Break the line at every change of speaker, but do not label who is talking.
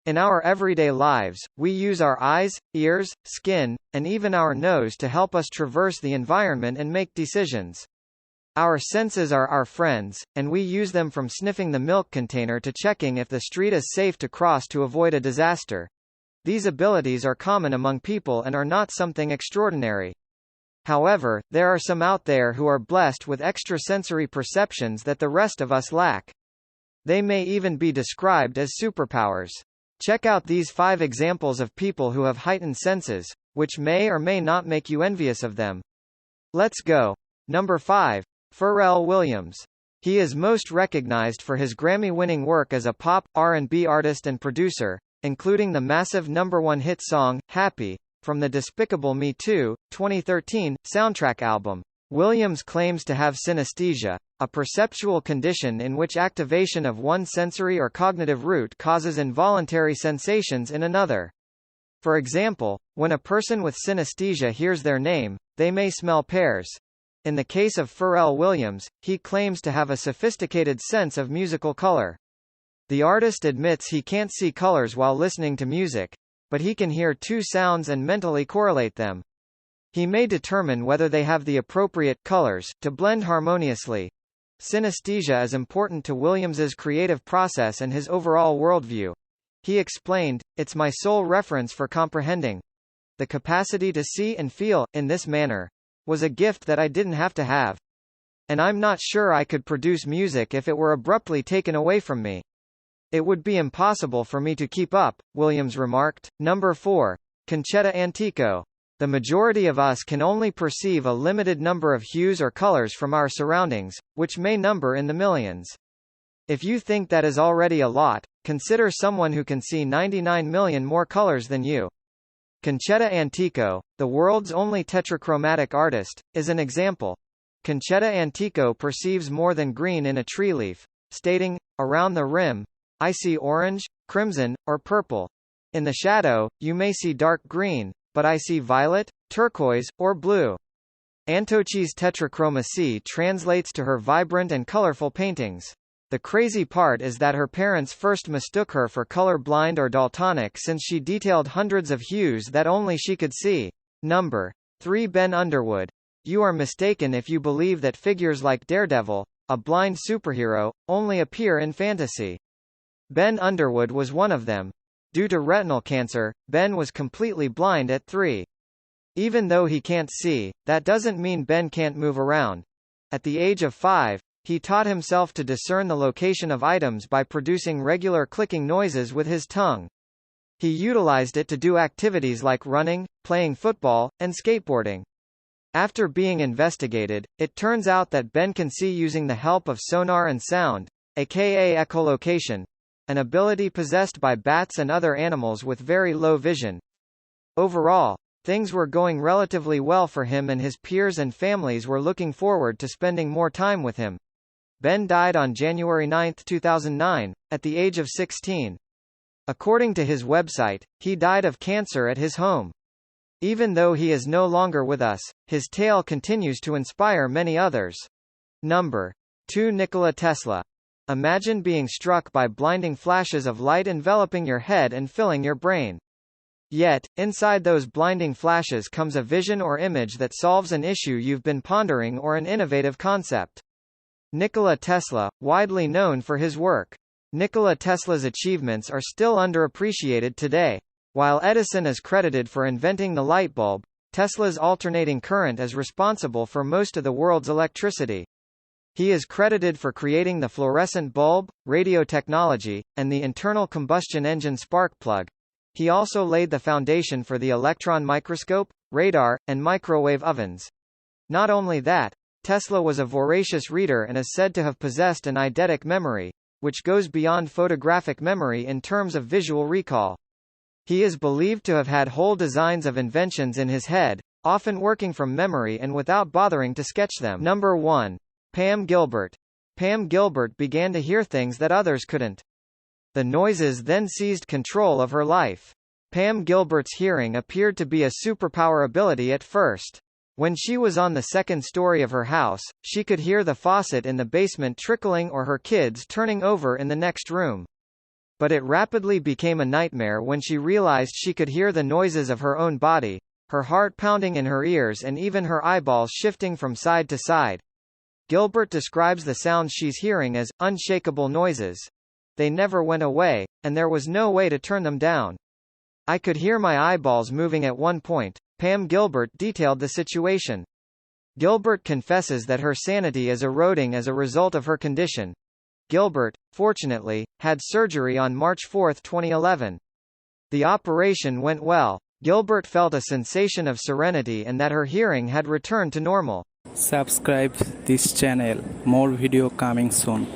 In our everyday lives, we use our eyes, ears, skin, and even our nose to help us traverse the environment and make decisions. Our senses are our friends, and we use them from sniffing the milk container to checking if the street is safe to cross to avoid a disaster. These abilities are common among people and are not something extraordinary. However, there are some out there who are blessed with extrasensory perceptions that the rest of us lack. They may even be described as superpowers. Check out these 5 examples of people who have heightened senses, which may or may not make you envious of them. Let's go. Number 5. Pharrell Williams. He is most recognized for his Grammy-winning work as a pop, R&B artist and producer, including the massive #1 hit song, Happy, from the Despicable Me 2, 2013, soundtrack album. Williams claims to have synesthesia, a perceptual condition in which activation of one sensory or cognitive route causes involuntary sensations in another. For example, when a person with synesthesia hears their name, they may smell pears. In the case of Pharrell Williams, he claims to have a sophisticated sense of musical color. The artist admits he can't see colors while listening to music, but he can hear 2 sounds and mentally correlate them. He may determine whether they have the appropriate colors to blend harmoniously. Synesthesia is important to Williams's creative process and his overall worldview. He explained, "It's my sole reference for comprehending. The capacity to see and feel, in this manner, was a gift that I didn't have to have. And I'm not sure I could produce music if it were abruptly taken away from me. It would be impossible for me to keep up," Williams remarked. Number 4. Concetta Antico. The majority of us can only perceive a limited number of hues or colors from our surroundings, which may number in the millions. If you think that is already a lot, consider someone who can see 99 million more colors than you. Concetta Antico, the world's only tetrachromatic artist, is an example. Concetta Antico perceives more than green in a tree leaf, stating, "Around the rim, I see orange, crimson, or purple. In the shadow, you may see dark green, but I see violet, turquoise, or blue." Antoci's tetrachromacy translates to her vibrant and colorful paintings. The crazy part is that her parents first mistook her for color-blind or daltonic since she detailed hundreds of hues that only she could see. Number 3. Ben Underwood. You are mistaken if you believe that figures like Daredevil, a blind superhero, only appear in fantasy. Ben Underwood was one of them. Due to retinal cancer, Ben was completely blind at 3. Even though he can't see, that doesn't mean Ben can't move around. At the age of 5, he taught himself to discern the location of items by producing regular clicking noises with his tongue. He utilized it to do activities like running, playing football, and skateboarding. After being investigated, it turns out that Ben can see using the help of sonar and sound, aka echolocation, an ability possessed by bats and other animals with very low vision. Overall, things were going relatively well for him and his peers, and families were looking forward to spending more time with him. Ben died on January 9, 2009, at the age of 16. According to his website, he died of cancer at his home. Even though he is no longer with us, his tale continues to inspire many others. Number 2. Nikola Tesla. Imagine being struck by blinding flashes of light enveloping your head and filling your brain. Yet, inside those blinding flashes comes a vision or image that solves an issue you've been pondering or an innovative concept. Nikola Tesla, widely known for his work. Nikola Tesla's achievements are still underappreciated today. While Edison is credited for inventing the light bulb, Tesla's alternating current is responsible for most of the world's electricity. He is credited for creating the fluorescent bulb, radio technology, and the internal combustion engine spark plug. He also laid the foundation for the electron microscope, radar, and microwave ovens. Not only that, Tesla was a voracious reader and is said to have possessed an eidetic memory, which goes beyond photographic memory in terms of visual recall. He is believed to have had whole designs of inventions in his head, often working from memory and without bothering to sketch them. Number 1. Pam Gilbert. Pam Gilbert began to hear things that others couldn't. The noises then seized control of her life. Pam Gilbert's hearing appeared to be a superpower ability at first. When she was on the second story of her house, she could hear the faucet in the basement trickling or her kids turning over in the next room. But it rapidly became a nightmare when she realized she could hear the noises of her own body, her heart pounding in her ears and even her eyeballs shifting from side to side. Gilbert describes the sounds she's hearing as unshakable noises. They never went away, and there was no way to turn them down. I could hear my eyeballs moving at one point. Pam Gilbert detailed the situation. Gilbert confesses that her sanity is eroding as a result of her condition. Gilbert, fortunately, had surgery on March 4, 2011. The operation went well. Gilbert felt a sensation of serenity and that her hearing had returned to normal.
Subscribe this channel. More video coming soon.